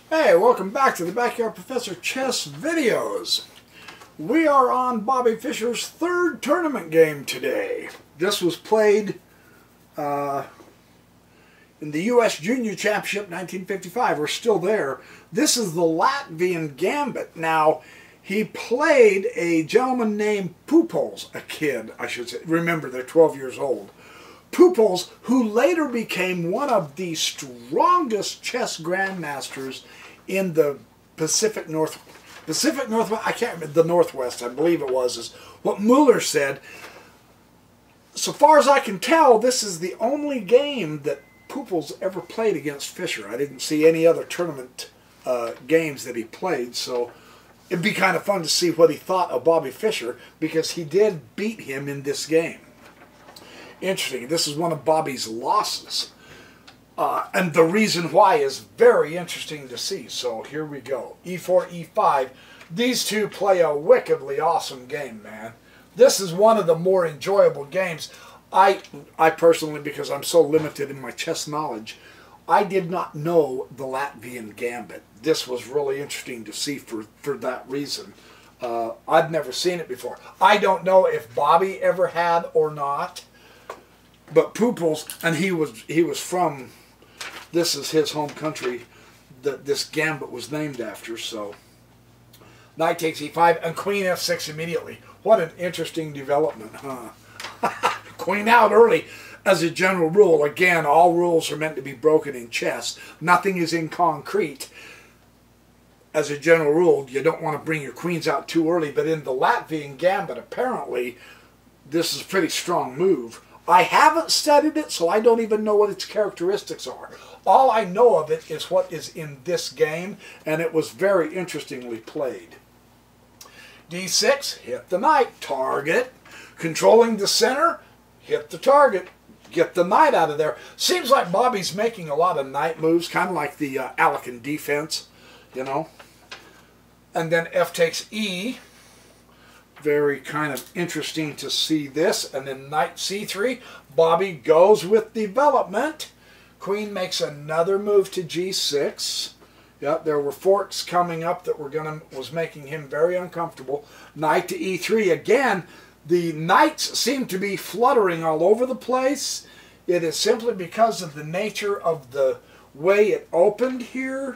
Hey, welcome back to the Backyard Professor Chess videos. We are on Bobby Fischer's third tournament game today. This was played in the U.S. Junior Championship 1955. We're still there. This is the Latvian Gambit. Now, he played a gentleman named Pupols, a kid, I should say. Remember, they're 12 years old. Pupols, who later became one of the strongest chess grandmasters in the Pacific Northwest, I can't remember, the Northwest, I believe it was, is what Mueller said. So far as I can tell, this is the only game that Pupols ever played against Fischer. I didn't see any other tournament games that he played, so it'd be kind of fun to see what he thought of Bobby Fischer, because he did beat him in this game. Interesting. This is one of Bobby's losses. And the reason why is very interesting to see. So here we go. E4, E5. These two play a wickedly awesome game, man. This is one of the more enjoyable games. I personally, because I'm so limited in my chess knowledge, I did not know the Latvian Gambit. This was really interesting to see for that reason. I'd never seen it before. I don't know if Bobby ever had or not. But Pupols, and he was from, this is his home country that this gambit was named after. So knight takes e5 and queen f6 immediately. What an interesting development, huh? Queen out early. As a general rule, again, all rules are meant to be broken in chess. Nothing is in concrete. As a general rule, you don't want to bring your queens out too early. But in the Latvian Gambit, apparently, this is a pretty strong move. I haven't studied it, so I don't even know what its characteristics are. All I know of it is what is in this game, and it was very interestingly played. D6, hit the knight, target. Controlling the center, hit the target. Get the knight out of there. Seems like Bobby's making a lot of knight moves, kind of like the Alekan defense, you know. And then F takes E. Very kind of interesting to see this. And then knight c3. Bobby goes with development. Queen makes another move to g6. Yep, there were forks coming up that was making him very uncomfortable. Knight to e3 again. The knights seem to be fluttering all over the place. It is simply because of the nature of the way it opened here.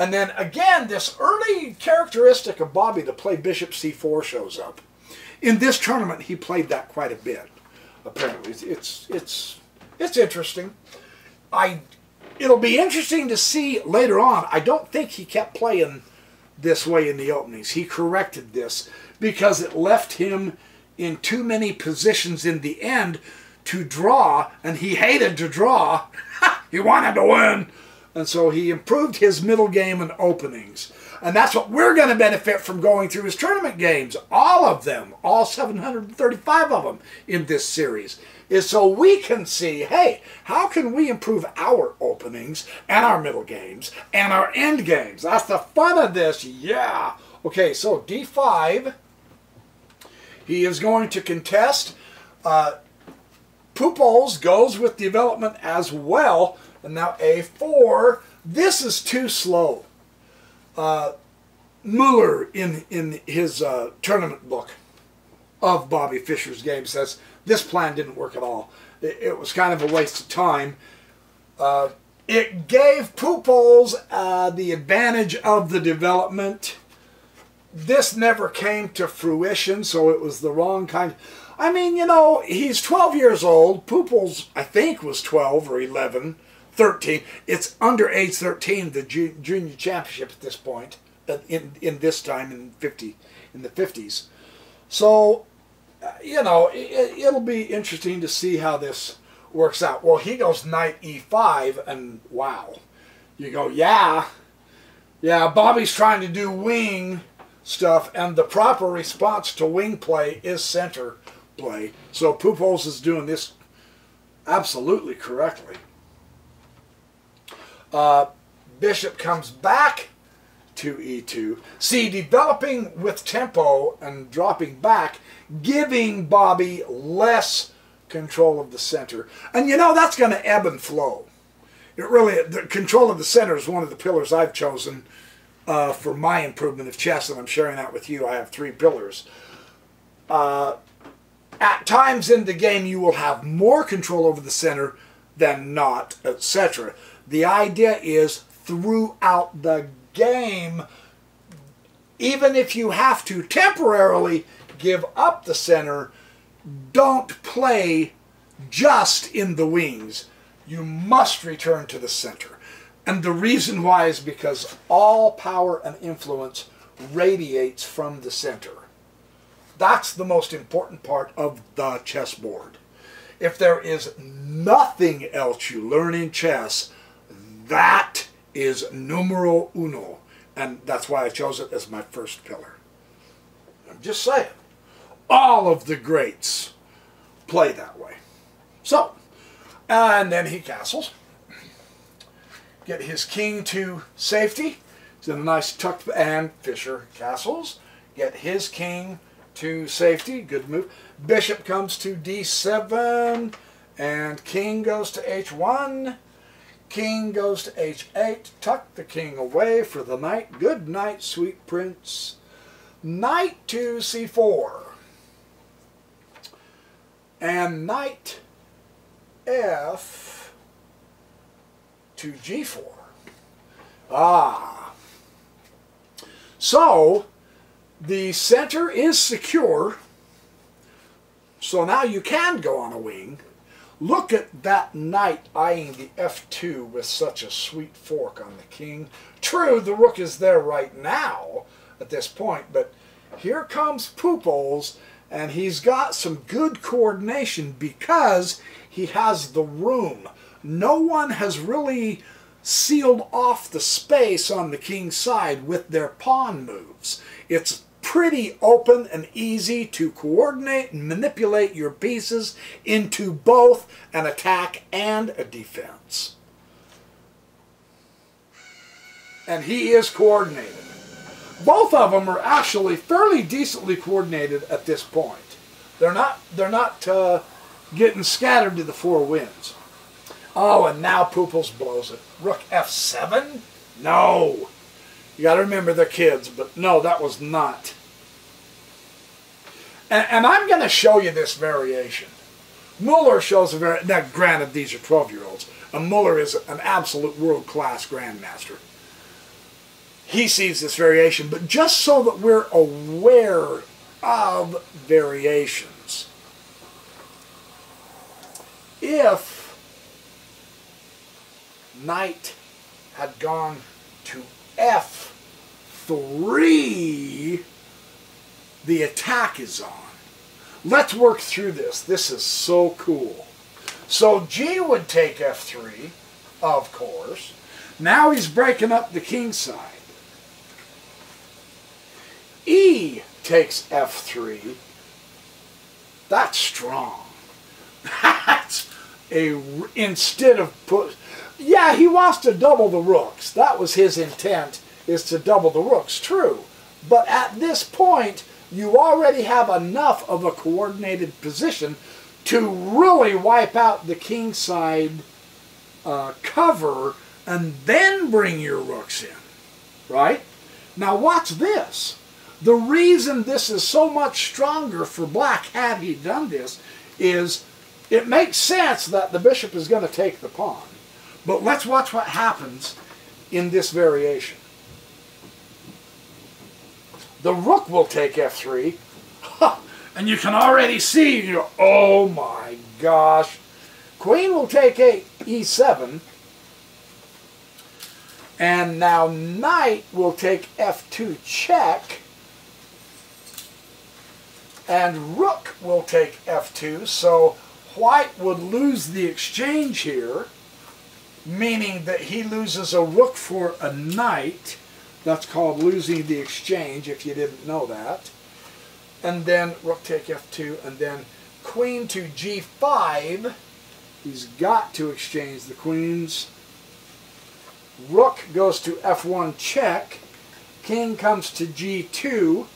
And then again, this early characteristic of Bobby to play bishop c4 shows up. In this tournament, he played that quite a bit. Apparently, it's interesting. It'll be interesting to see later on. I don't think he kept playing this way in the openings. He corrected this because it left him in too many positions in the end to draw, and he hated to draw. He wanted to win. And so he improved his middle game and openings. And that's what we're going to benefit from going through his tournament games. All of them, all 735 of them in this series, is so we can see, hey, how can we improve our openings and our middle games and our end games? That's the fun of this, yeah. Okay, so D5, he is going to contest. Pupols goes with development as well. And now A4, this is too slow. Mueller, in his tournament book of Bobby Fischer's game, says this plan didn't work at all. It was kind of a waste of time. It gave Pupols the advantage of the development. This never came to fruition, so it was the wrong kind. I mean, you know, he's 12 years old. Pupols, I think, was 12 or 11. 13. It's under age 13, the junior championship at this point, in this time in the 50s. So, you know, it'll be interesting to see how this works out. Well, he goes knight e5, and wow, you go, yeah, Bobby's trying to do wing stuff, and the proper response to wing play is center play. So Pupols is doing this absolutely correctly. Bishop comes back to e2. See, developing with tempo and dropping back, giving Bobby less control of the center. And you know, that's going to ebb and flow. The control of the center is one of the pillars I've chosen for my improvement of chess, and I'm sharing that with you. I have 3 pillars. At times in the game, you will have more control over the center than not, etc. The idea is throughout the game, even if you have to temporarily give up the center, don't play just in the wings. You must return to the center. And the reason why is because all power and influence radiates from the center. That's the most important part of the chessboard. If there is nothing else you learn in chess, that is numero uno. And that's why I chose it as my first pillar. I'm just saying. All of the greats play that way. So, and then he castles. Get his king to safety. It's in a nice tuck, and Fischer castles. Get his king to safety. Good move. Bishop comes to d7, and king goes to h1. King goes to h8. Tuck the king away for the knight. Good night, sweet prince. Knight to c4. And knight f to g4. Ah. So, the center is secure. So now you can go on a wing. Look at that knight eyeing the f2 with such a sweet fork on the king. True, the rook is there right now at this point, but here comes Pooples, and he's got some good coordination because he has the room. No one has really sealed off the space on the king's side with their pawn moves. It's pretty open and easy to coordinate and manipulate your pieces into both an attack and a defense. And he is coordinated. Both of them are actually fairly decently coordinated at this point. They're not getting scattered to the 4 winds. Oh, and now Pooples blows it. Rook f7? No. You got to remember they're kids, but no, that was not. And I'm going to show you this variation. Muller shows a variation. Now, granted, these are 12-year-olds. And Muller is an absolute world-class grandmaster. He sees this variation, but just so that we're aware of variations. If knight had gone to f3, the attack is on. Let's work through this. This is so cool. So G would take f3, of course. Now he's breaking up the king side. E takes f3. That's strong. That's instead of yeah, he wants to double the rooks. That was his intent, is to double the rooks. True. But at this point, you already have enough of a coordinated position to really wipe out the king side cover and then bring your rooks in. Right? Now watch this. The reason this is so much stronger for black, had he done this, is it makes sense that the bishop is going to take the pawn. But let's watch what happens in this variation. The rook will take f3. And you can already see, oh my gosh. Queen will take e7. And now knight will take f2 check. And rook will take f2. So white would lose the exchange here, meaning that he loses a rook for a knight. That's called losing the exchange, if you didn't know that. And then rook take f2, and then queen to g5. He's got to exchange the queens. Rook goes to f1 check. King comes to g2.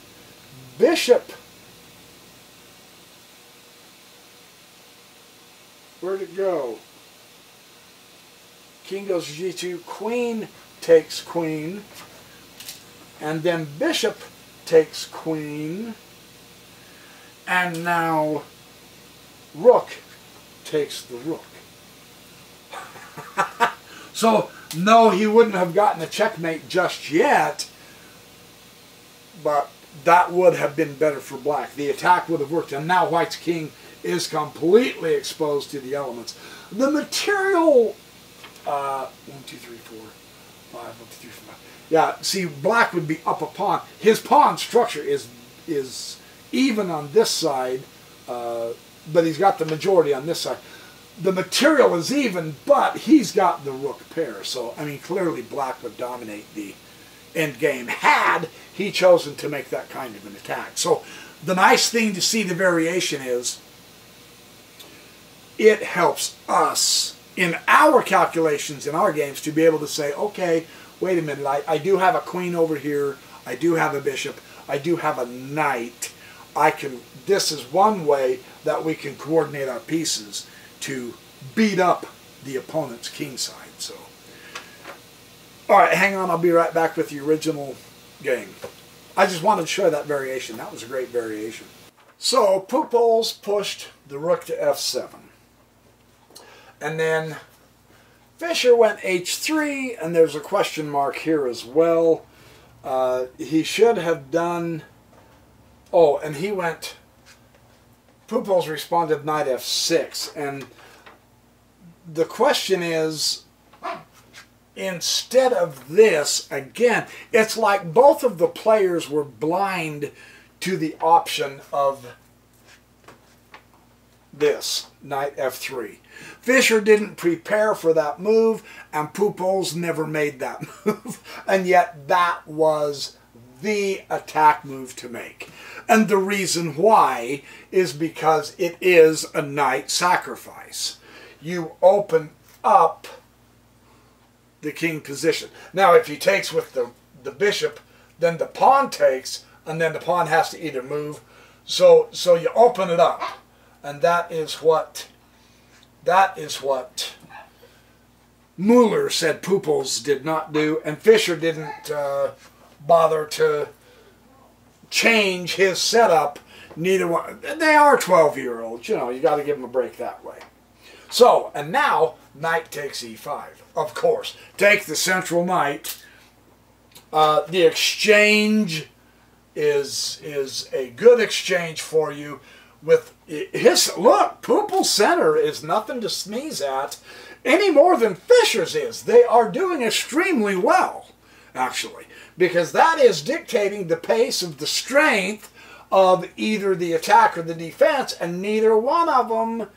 Bishop. Where'd it go? king goes to g2, queen takes queen, and then bishop takes queen, and now rook takes the rook. So, no, he wouldn't have gotten a checkmate just yet, but that would have been better for black. The attack would have worked, and now white's king is completely exposed to the elements. The material, 1, 2, 3, 4, 5, 1, 2, 3, 4, 5. Yeah, see, black would be up a pawn. His pawn structure is even on this side, but he's got the majority on this side. The material is even, but he's got the rook pair. So, I mean, clearly black would dominate the end game had he chosen to make that kind of an attack. So, the nice thing to see the variation is it helps us in our calculations, in our games, to be able to say, okay, wait a minute, I do have a queen over here, I do have a bishop, I do have a knight. This is one way that we can coordinate our pieces to beat up the opponent's king side. So, all right, hang on, I'll be right back with the original game. I just wanted to show that variation. That was a great variation. So, Pupols pushed the rook to f7. And then Fischer went h3, and there's a question mark here as well. He should have done... Oh, and he went... Pupols responded knight f6, and the question is, instead of this, again, it's like both of the players were blind to the option of this, knight f3. Fischer didn't prepare for that move, and Pupols never made that move, and yet that was the attack move to make. And the reason why is because it is a knight sacrifice. You open up the king position. Now, if he takes with the bishop, then the pawn takes, and then the pawn has to either move. So you open it up, and that is what Mueller said Pupols did not do, and Fischer didn't bother to change his setup. Neither one. They are 12-year-olds. You know, you got to give them a break that way. So, and now knight takes e5. Of course, take the central knight. The exchange is a good exchange for you. With his look, Pupil's center is nothing to sneeze at, any more than Fischer's is. They are doing extremely well, actually, because that is dictating the pace of the strength of either the attack or the defense, and neither one of them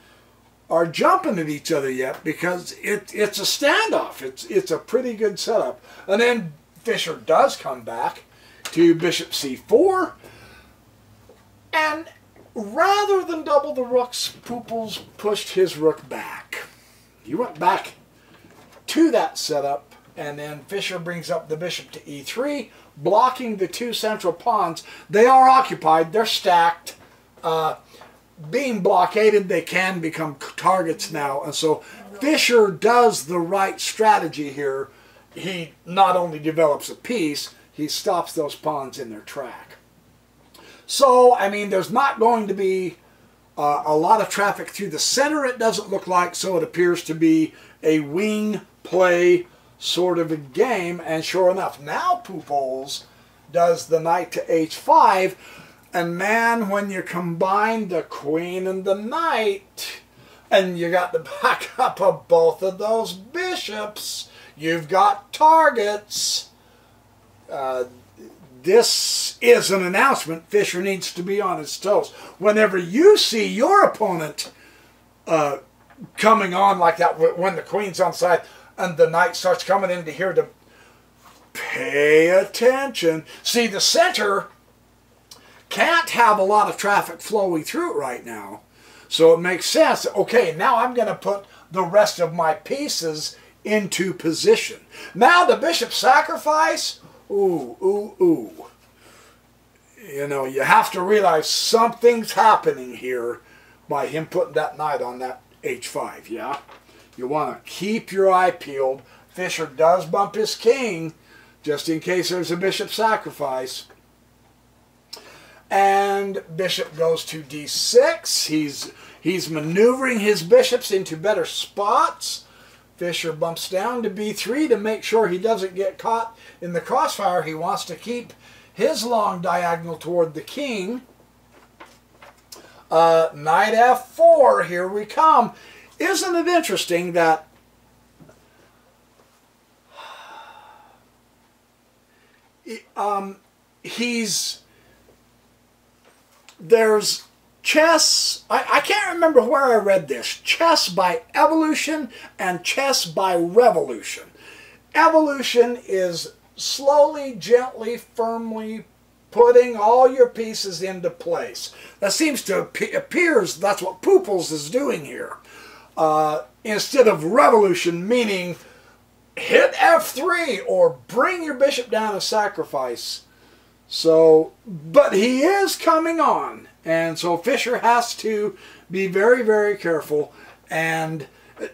are jumping at each other yet, because it's a standoff. It's a pretty good setup. And then Fischer does come back to bishop c4, and rather than double the rooks, Pupols pushed his rook back. He went back to that setup, and then Fischer brings up the bishop to e3, blocking the two central pawns. They are occupied. They're stacked. Being blockaded, they can become targets now. And so Fischer does the right strategy here. He not only develops a piece, he stops those pawns in their track. So, I mean, there's not going to be a lot of traffic through the center, it doesn't look like, so it appears to be a wing play sort of a game. And sure enough, now Pupols does the knight to h5, and man, when you combine the queen and the knight, and you got the backup of both of those bishops, you've got targets. This is an announcement. Fischer needs to be on his toes. Whenever you see your opponent coming on like that, when the queen's on side and the knight starts coming into here, to pay attention. See, the center can't have a lot of traffic flowing through it right now. So it makes sense. Okay, now I'm going to put the rest of my pieces into position. Now the bishop sacrifice, ooh, ooh, ooh. You know, you have to realize something's happening here by him putting that knight on that h5, yeah? You want to keep your eye peeled. Fischer does bump his king, just in case there's a bishop sacrifice. And bishop goes to d6. He's maneuvering his bishops into better spots. Fischer bumps down to b3 to make sure he doesn't get caught in the crossfire. He wants to keep his long diagonal toward the king. Knight f4, here we come. Isn't it interesting that there's chess, I can't remember where I read this, chess by evolution and chess by revolution. Evolution is slowly, gently, firmly putting all your pieces into place. That seems to appears that's what Pooples is doing here. Instead of revolution, meaning hit f3 or bring your bishop down and sacrifice. So, but he is coming on, and so Fischer has to be very, very careful. And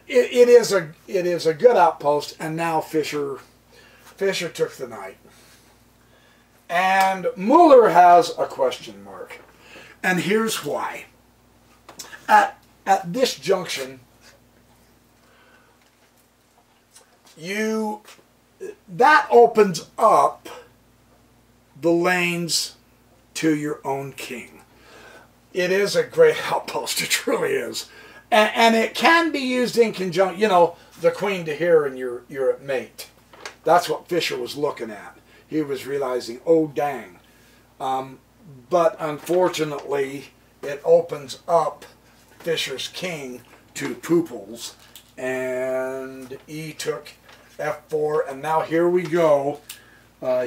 it is a good outpost. And now Fischer took the knight, and Muller has a question mark, and here's why. At this junction, that opens up the lanes to your own king. It is a great outpost, it truly is. And it can be used in conjunction, you know, the queen to here and you're at mate. That's what Fischer was looking at. He was realizing, oh dang. But unfortunately, it opens up Fischer's king to Pooples. And he took f4, and now here we go.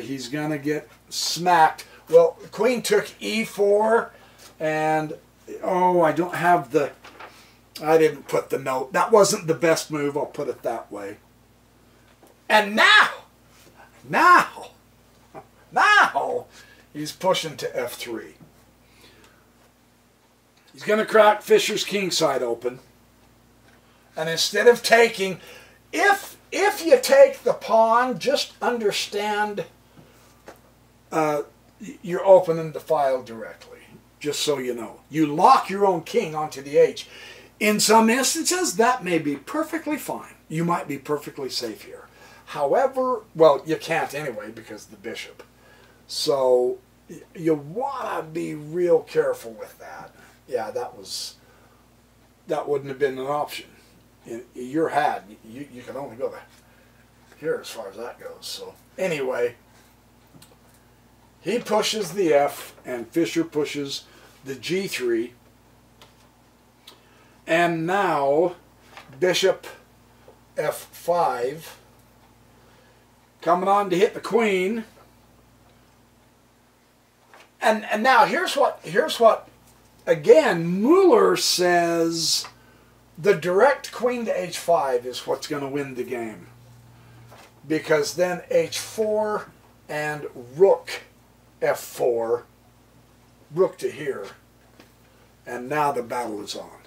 He's going to get smacked. Well, queen took e4, and oh, I don't have the, I didn't put the note. That wasn't the best move, I'll put it that way. And now, he's pushing to f3. He's going to crack Fischer's king side open. And instead of taking, if you take the pawn, just understand you're opening the file directly, just so you know. You lock your own king onto the h. In some instances, that may be perfectly fine. You might be perfectly safe here. However, well, you can't anyway because of the bishop. So you want to be real careful with that. Yeah, that wouldn't have been an option. In your hand, you can only go here as far as that goes. So anyway, he pushes the f, and Fischer pushes the g3. And now bishop f5, coming on to hit the queen. And now here's what again Muller says. The direct queen to h5 is what's going to win the game. Because then h4 and rook f4, rook to here, and now the battle is on.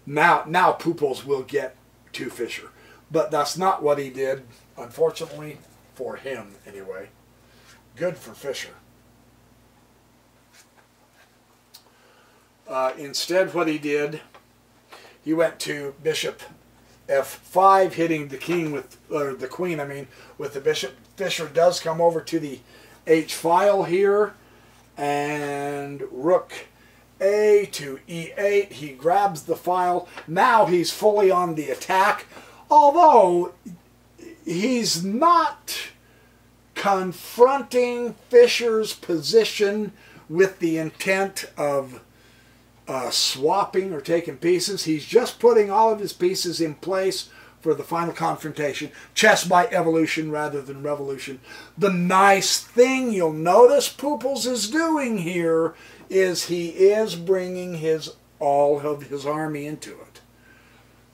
Now Pooples will get to Fischer. But that's not what he did, unfortunately, for him anyway. Good for Fischer. Instead, what he did, he went to bishop f5, hitting the king with, or the queen, I mean, with the bishop. Fischer does come over to the h file here, and rook a to e8. He grabs the file. Now he's fully on the attack, although he's not confronting Fischer's position with the intent of swapping or taking pieces. He's just putting all of his pieces in place for the final confrontation. Chess by evolution rather than revolution. The nice thing you'll notice Pooples is doing here is he is bringing all of his army into it.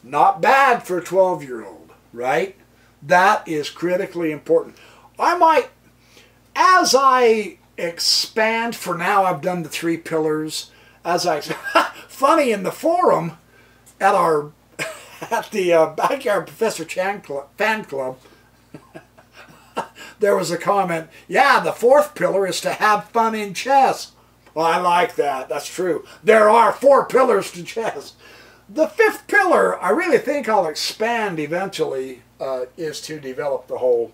Not bad for a 12-year-old, right? That is critically important. I might, as I expand, for now I've done the 3 pillars. As I funny, in the forum at our at the Backyard Professor fan club, there was a comment, yeah, the fourth pillar is to have fun in chess. Well, I like that. That's true. There are 4 pillars to chess. The 5th pillar, I really think I'll expand eventually, is to develop the whole.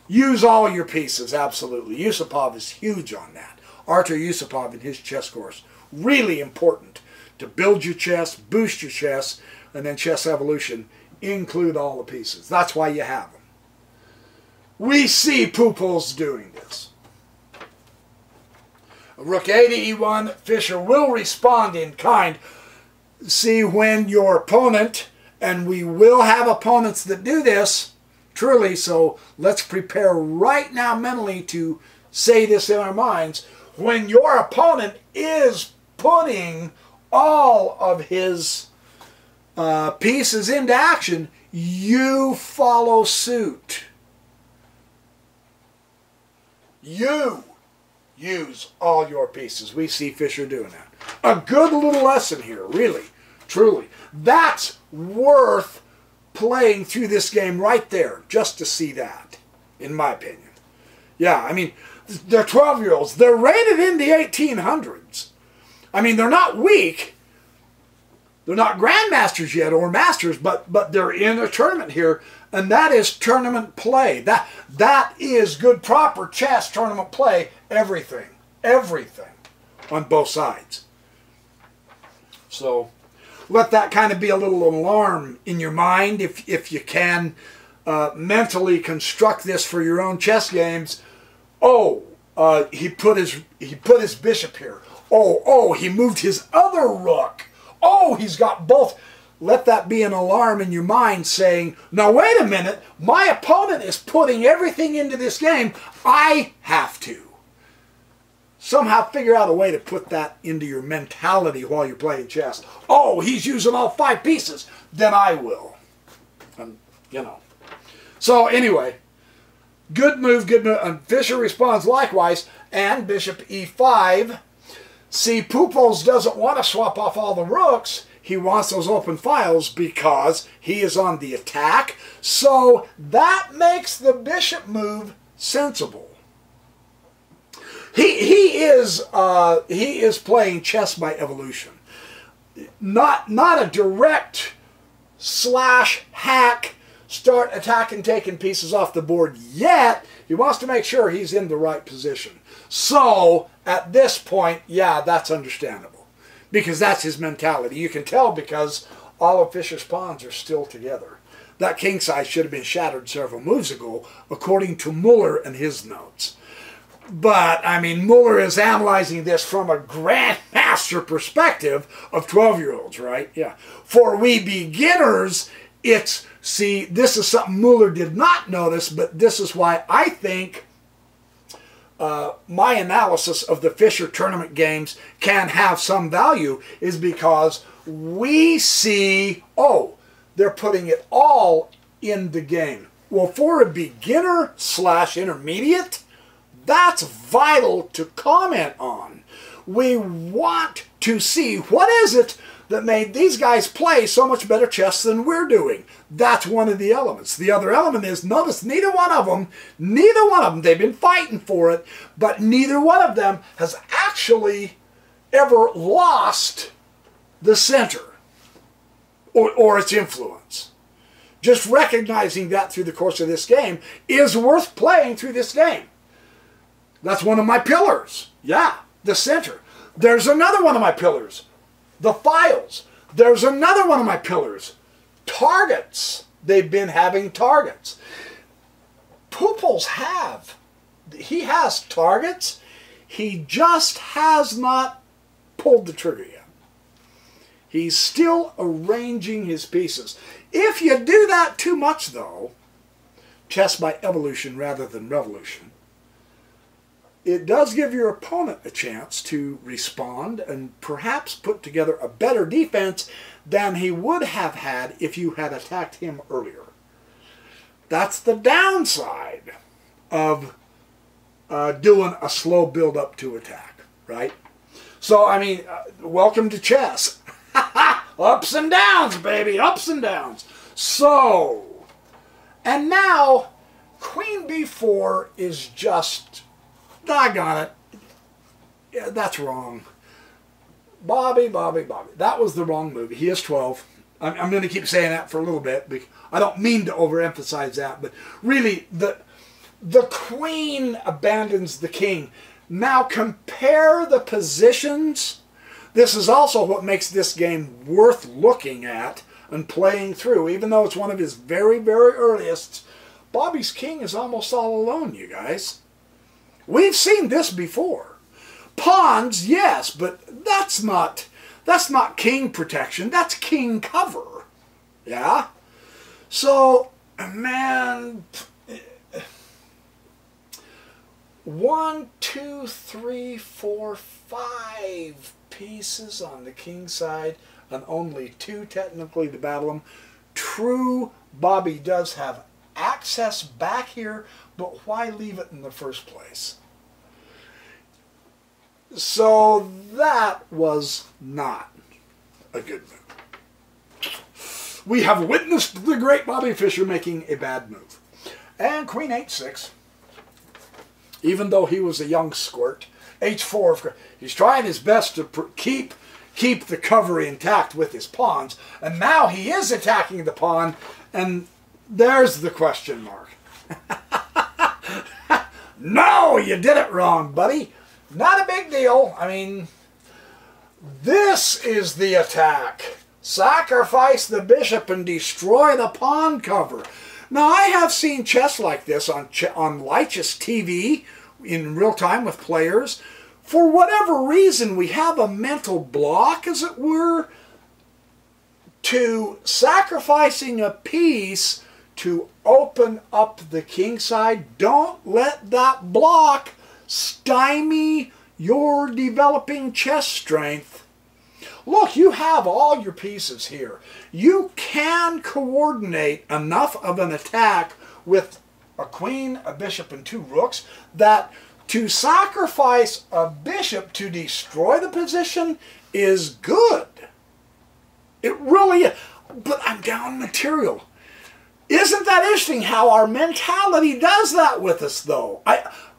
Use all your pieces, absolutely. Yusupov is huge on that. Artur Yusupov in his chess course. Really important to build your chess, boost your chess, and then chess evolution. Include all the pieces. That's why you have them. We see Pupils doing this. Rook A to E1, Fischer will respond in kind. See, when your opponent, and we will have opponents that do this, truly, so let's prepare right now mentally to say this in our minds. When your opponent is putting all of his pieces into action, you follow suit. You use all your pieces. We see Fischer doing that. A good little lesson here, really, truly. That's worth playing through this game right there, just to see that, in my opinion. Yeah, I mean, they're 12-year-olds. They're rated in the 1800s. I mean, they're not weak. They're not grandmasters yet or masters, but they're in a tournament here, and that is tournament play. That is good, proper chess tournament play. Everything on both sides. So let that kind of be a little alarm in your mind if you can mentally construct this for your own chess games. Oh, he put his bishop here. Oh, he moved his other rook. Oh, he's got both. Let that be an alarm in your mind saying, now wait a minute, my opponent is putting everything into this game. I have to. Somehow figure out a way to put that into your mentality while you're playing chess. Oh, he's using all 5 pieces. Then I will. You know. So anyway, good move, good move. And Fischer responds likewise. And bishop e5. See, Pupils doesn't want to swap off all the rooks. He wants those open files because he is on the attack. So that makes the bishop move sensible. He is playing chess by evolution. Not a direct slash hack, start attacking, taking pieces off the board yet. He wants to make sure he's in the right position. So at this point, yeah, that's understandable. Because that's his mentality. You can tell because all of Fischer's pawns are still together. That king size should have been shattered several moves ago, according to Muller and his notes. But, I mean, Muller is analyzing this from a grandmaster perspective of 12-year-olds, right? Yeah. For we beginners, see, this is something Muller did not notice, but this is why I think my analysis of the Fischer tournament games can have some value, is because we see, oh, they're putting it all in the game. Well, for a beginner slash intermediate, that's vital to comment on. We want to see what is it that made these guys play so much better chess than we're doing. That's one of the elements. The other element is, notice neither one of them, they've been fighting for it, but neither one of them has actually ever lost the center or its influence. Just recognizing that through the course of this game is worth playing through this game. That's one of my pillars. Yeah, the center. There's another one of my pillars. The files. There's another one of my pillars. Targets. They've been having targets. Pupils have. He has targets. He just has not pulled the trigger yet. He's still arranging his pieces. If you do that too much, though, chess by evolution rather than revolution, it does give your opponent a chance to respond and perhaps put together a better defense than he would have had if you had attacked him earlier. That's the downside of doing a slow build-up to attack, right? So, I mean, welcome to chess. Ups and downs, baby, ups and downs. So, and now, Queen B4 is just, doggone it. Yeah, that's wrong. Bobby. That was the wrong movie. He is 12. I'm going to keep saying that for a little bit. Because I don't mean to overemphasize that, but really, the Queen abandons the King. Now compare the positions. This is also what makes this game worth looking at and playing through, even though it's one of his very, very earliest. Bobby's King is almost all alone, you guys. We've seen this before. Pawns, yes, but that's not king protection. That's king cover. Yeah? So, man, 1, 2, 3, 4, 5 pieces on the king side and only 2 technically to battle him. True, Bobby does have access back here, but why leave it in the first place? So that was not a good move. We have witnessed the great Bobby Fischer making a bad move. And Queen H6, even though he was a young squirt, H4, he's trying his best to keep the cover intact with his pawns, and now he is attacking the pawn, and there's the question mark. No, you did it wrong, buddy. Not a big deal. I mean, this is the attack. Sacrifice the bishop and destroy the pawn cover. Now, I have seen chess like this on Lychus TV in real time with players. For whatever reason, we have a mental block, as it were, to sacrificing a piece to open up the king side. Don't let that block stymie your developing chess strength. Look, you have all your pieces here. You can coordinate enough of an attack with a queen, a bishop, and 2 rooks that to sacrifice a bishop to destroy the position is good. It really is. But I'm down material. Isn't that interesting how our mentality does that with us, though?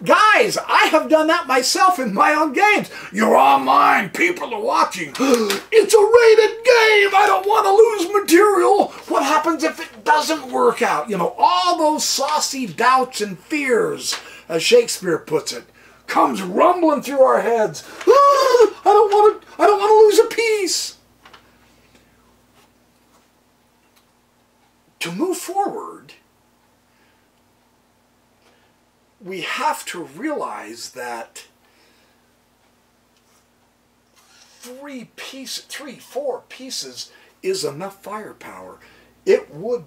Guys, I have done that myself in my own games. You're online. People are watching. It's a rated game. I don't want to lose material. What happens if it doesn't work out? You know, all those saucy doubts and fears, as Shakespeare puts it, comes rumbling through our heads. I don't want to lose a piece. To move forward, we have to realize that 3, 4 pieces is enough firepower. It would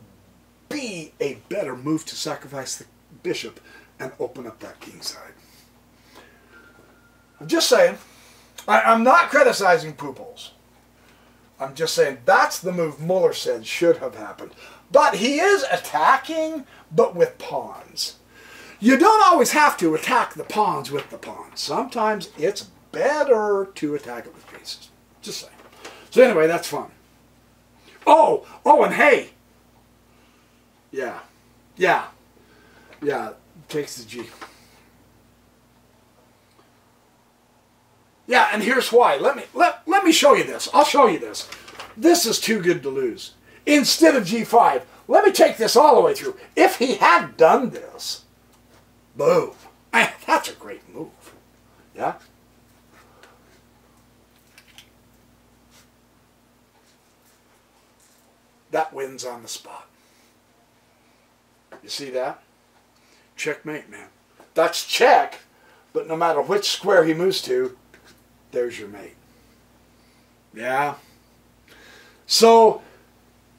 be a better move to sacrifice the bishop and open up that king side. I'm just saying. I'm not criticizing Pooples. I'm just saying that's the move Muller said should have happened. But he is attacking, but with pawns. You don't always have to attack the pawns with the pawns. Sometimes it's better to attack it with pieces. Just saying. So anyway, that's fun. Oh, and hey. Yeah. Takes the G. Yeah, and here's why. Let me show you this. I'll show you this. This is too good to lose. Instead of G5, let me take this all the way through. If he had done this, boom. That's a great move. Yeah? That wins on the spot. You see that? Checkmate, man. That's check, but no matter which square he moves to, there's your mate. Yeah? So,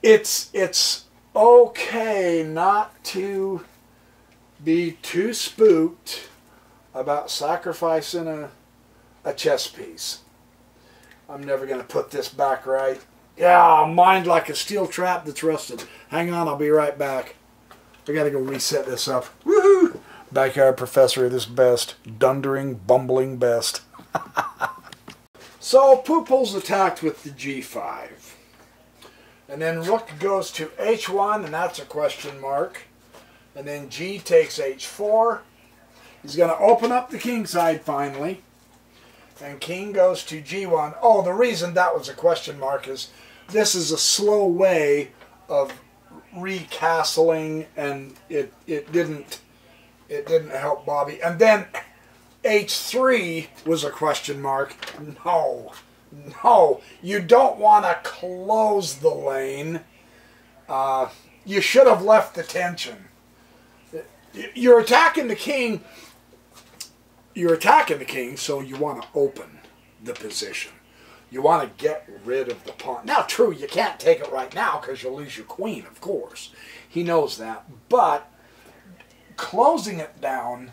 it's okay not to be too spooked about sacrificing a chess piece. I'm never going to put this back right. Yeah, mind like a steel trap that's rusted. Hang on, I'll be right back. I got to go reset this up. Woohoo! Backyard professor at his best. Dundering, bumbling best. So, Pooples attacked with the G5. And then rook goes to h1, and that's a question mark. And then g takes h4. He's going to open up the king side finally. And king goes to g1. Oh, the reason that was a question mark is this is a slow way of recastling, and it didn't help Bobby. And then h3 was a question mark. No, you don't want to close the lane. You should have left the tension. You're attacking the king. So you want to open the position. You want to get rid of the pawn. Now, true, you can't take it right now because you'll lose your queen, of course. He knows that. But closing it down,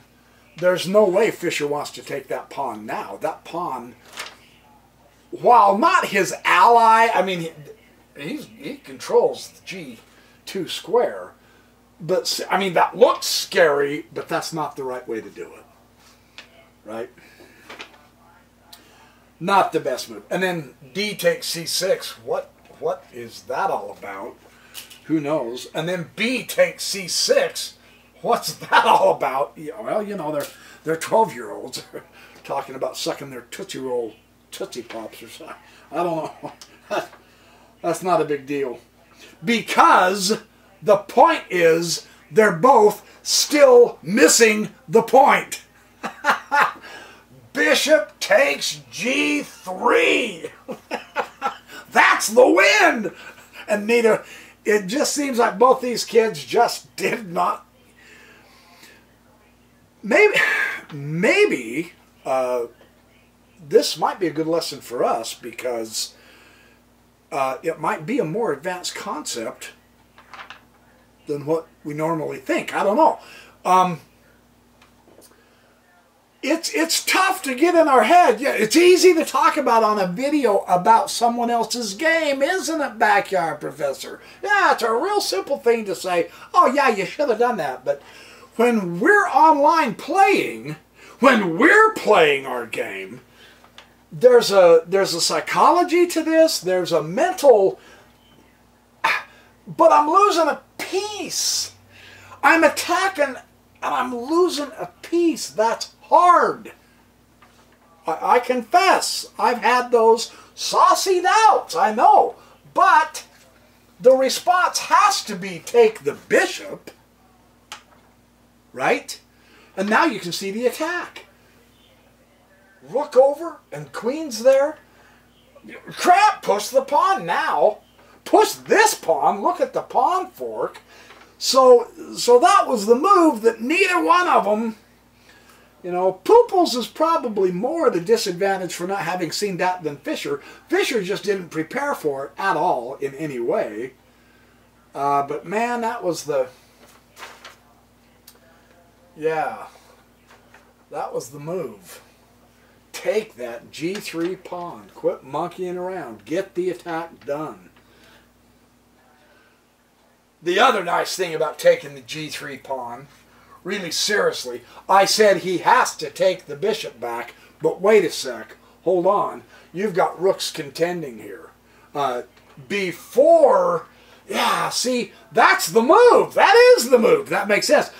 there's no way Fischer wants to take that pawn now. That pawn, while not his ally, I mean, he controls the g2 square. But, I mean, that looks scary, but that's not the right way to do it. Right? Not the best move. And then d takes c6. What is that all about? Who knows? And then b takes c6. What's that all about? Well, you know, they're 12-year-olds talking about sucking their Tootsie Pops or something. I don't know. That's not a big deal. Because the point is they're both still missing the point. Bishop takes g3. That's the win. And it just seems like both these kids just did not. Maybe this might be a good lesson for us, because it might be a more advanced concept than what we normally think. I don't know. It's tough to get in our head. Yeah, it's easy to talk about on a video about someone else's game, isn't it, Backyard Professor? Yeah, it's a real simple thing to say, oh yeah, you should have done that. But when we're online playing, when we're playing our game, there's a psychology to this, there's a mental, but I'm losing a piece. I'm attacking and I'm losing a piece. That's hard. I confess, I've had those saucy doubts, I know. But the response has to be take the bishop, right? And now you can see the attack. Rook over and queen's there. Crap, push the pawn now. Push this pawn. Look at the pawn fork. So that was the move that neither one of them, you know, Pooples is probably more the disadvantage for not having seen that than Fischer. Fischer just didn't prepare for it at all in any way. But man, that was the, yeah, that was the move. Take that g3 pawn. Quit monkeying around. Get the attack done. The other nice thing about taking the g3 pawn, really seriously, I said he has to take the bishop back, but wait a sec, hold on. You've got rooks contending here. Before, yeah, see, that's the move. That is the move. That makes sense.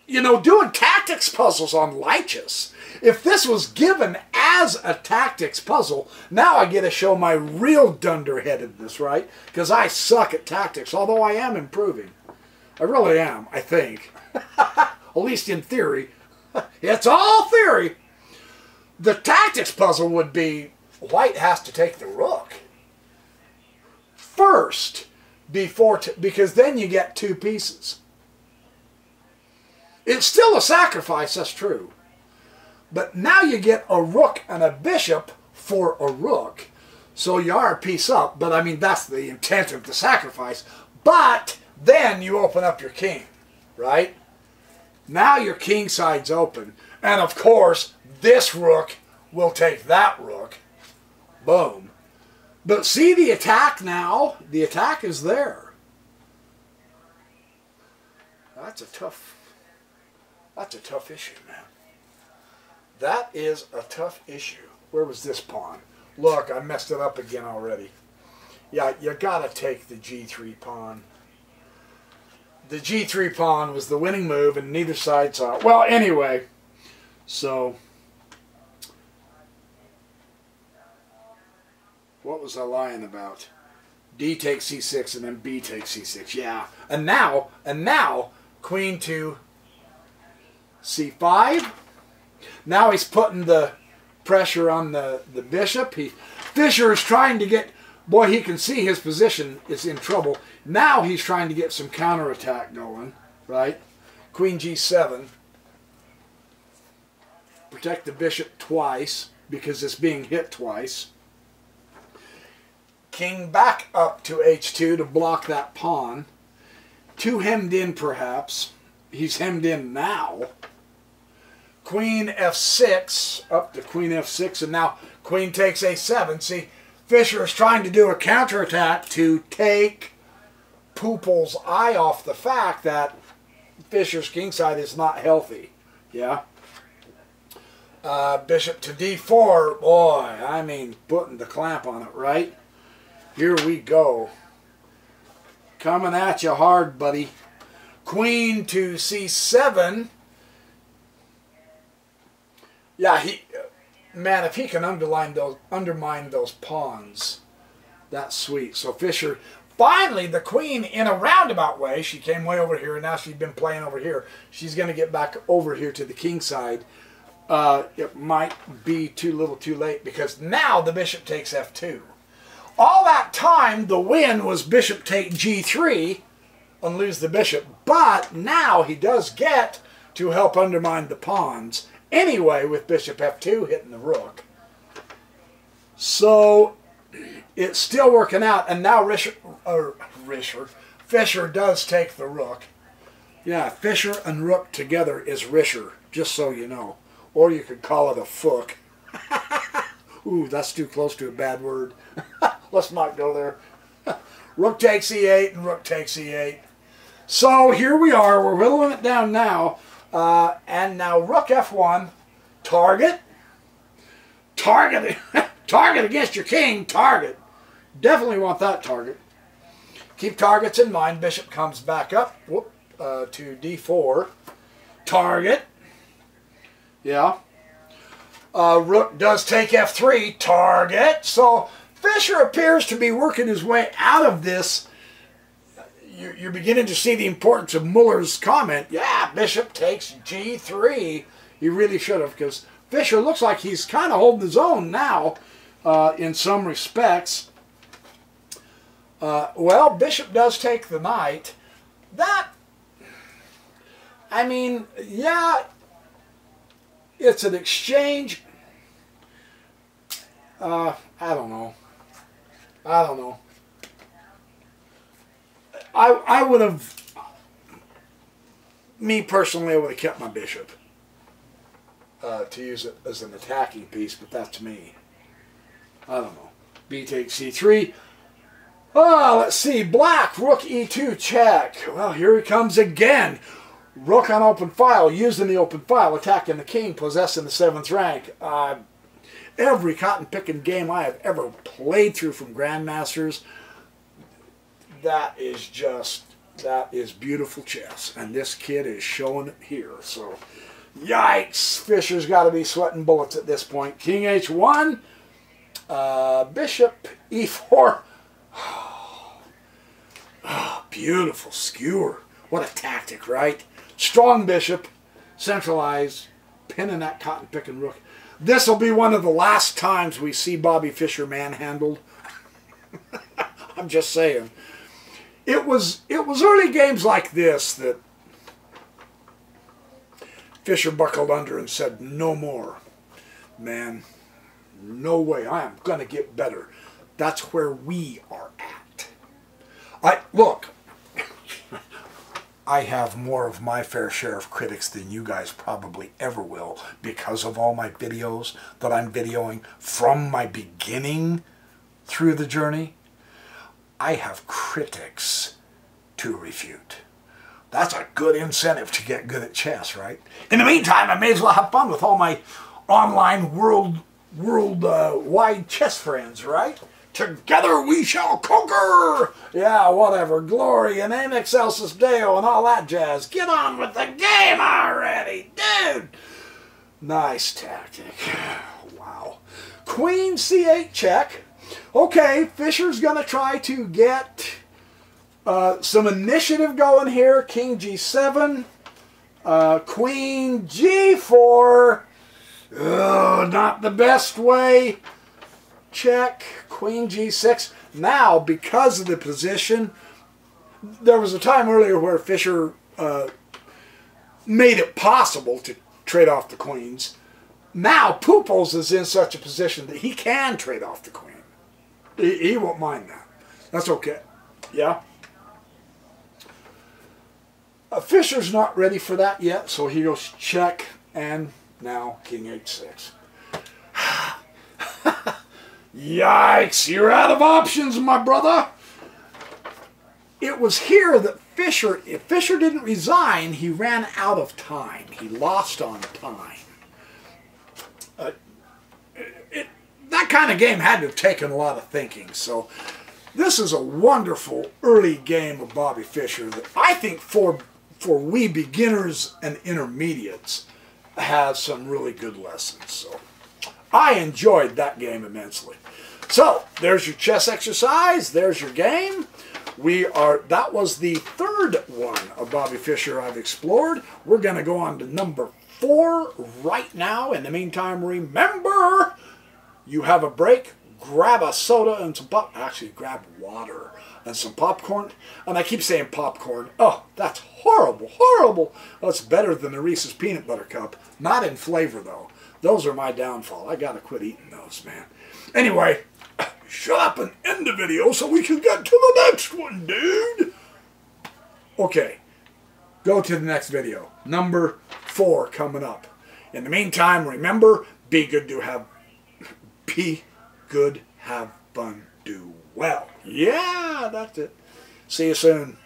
You know, doing tactics puzzles on Lichess, if this was given as a tactics puzzle, now I get to show my real dunderheadedness, right? Because I suck at tactics, although I am improving. I really am, I think. At least in theory. It's all theory. The tactics puzzle would be white has to take the rook first, because then you get two pieces. It's still a sacrifice, that's true. But now you get a rook and a bishop for a rook. So you are a piece up, but I mean, that's the intent of the sacrifice. But then you open up your king, right? Now your king side's open. And of course, this rook will take that rook. Boom. But see the attack now? The attack is there. That's a tough issue, man. That is a tough issue. Where was this pawn? Look, I messed it up again already. Yeah, you gotta take the G3 pawn. The G3 pawn was the winning move, and neither side saw it. Well, anyway, so what was I lying about? D takes C6 and then B takes C6. Yeah, and now Queen to C5. Now he's putting the pressure on the bishop. Fischer is trying to get, boy, he can see his position is in trouble. Now he's trying to get some counterattack going, right? Queen G7. Protect the bishop twice because it's being hit twice. King back up to H2 to block that pawn. Too hemmed in, perhaps. He's hemmed in now. Queen F6, up to Queen F6, and now Queen takes A7. See, Fischer is trying to do a counterattack to take Poople's eye off the fact that Fischer's kingside is not healthy. Yeah. Bishop to D4. Boy, I mean, putting the clamp on it, right? Here we go. Coming at you hard, buddy. Queen to C7. Yeah, man, if he can undermine those pawns, that's sweet. So Fischer, finally, the queen, in a roundabout way, she came way over here, and now she's been playing over here. She's going to get back over here to the king side. It might be too little too late, because now the bishop takes F2. All that time, the win was bishop take G3 and lose the bishop. But now he does get to help undermine the pawns anyway with bishop F2 hitting the rook. So it's still working out. And now Fischer does take the rook. Yeah, Fischer and rook together is Rischer, just so you know. Or you could call it a fook. Ooh, that's too close to a bad word. Let's not go there. Rook takes E8 and rook takes E8. So here we are. We're whittling it down now. And now rook F1. Target. Target. Target against your king. Target. Definitely want that target. Keep targets in mind. Bishop comes back up. Whoop, to D4. Target. Yeah. Rook does take F3. Target. So Fischer appears to be working his way out of this. You're beginning to see the importance of Muller's comment. Yeah, bishop takes G3. He really should have, because Fischer looks like he's kind of holding his own now in some respects. Well, bishop does take the knight. That, I mean, yeah, it's an exchange. I don't know. I would have, me personally, I would have kept my bishop to use it as an attacking piece, but that's me. I don't know. B takes C3. Oh, let's see. Black, rook E2 check. Well, here he comes again. Rook on open file, using the open file, attacking the king, possessing the 7th rank. Every cotton-picking game I have ever played through from Grandmasters, that is beautiful chess. And this kid is showing it here. So, yikes. Fischer's got to be sweating bullets at this point. King H1. Bishop E4. Oh, beautiful skewer. What a tactic, right? Strong bishop. Centralized. Pinning that cotton-picking rook. This will be one of the last times we see Bobby Fischer manhandled. I'm just saying. It was early games like this that Fischer buckled under and said, no more. Man, no way. I am going to get better. That's where we are at. Look, I have more of my fair share of critics than you guys probably ever will, because of all my videos that I'm videoing from my beginning through the journey. I have critics to refute. That's a good incentive to get good at chess, right? In the meantime, I may as well have fun with all my online world worldwide chess friends, right? Together we shall conquer! Yeah, whatever. Glory and in excelsis Deo and all that jazz. Get on with the game already, dude! Nice tactic. Wow. Queen C8 check. Okay, Fischer's going to try to get some initiative going here. King G7. Queen G4. Not the best way. Check. Queen G6. Now, because of the position, there was a time earlier where Fischer made it possible to trade off the queens. Now, Pupils is in such a position that he can trade off the queen. He won't mind that. That's okay. Yeah? Fischer's not ready for that yet, so he goes check, and now King H6. Yikes, you're out of options, my brother. It was here that Fischer, if Fischer didn't resign, he ran out of time. He lost on time. That kind of game had to have taken a lot of thinking. So this is a wonderful early game of Bobby Fischer that I think for we beginners and intermediates has some really good lessons. So I enjoyed that game immensely. So there's your chess exercise. There's your game. That was the third one of Bobby Fischer I've explored. We're going to go on to number 4 right now. In the meantime, remember, you have a break, grab a soda and some actually grab water and some popcorn. And I keep saying popcorn. Oh, that's horrible, horrible. That's better than the Reese's Peanut Butter Cup. Not in flavor, though. Those are my downfall. I got to quit eating those, man. Anyway, shut up and end the video so we can get to the next one, dude. Okay, go to the next video. Number 4 coming up. In the meantime, remember, be good, have fun, do well. Yeah, that's it. See you soon.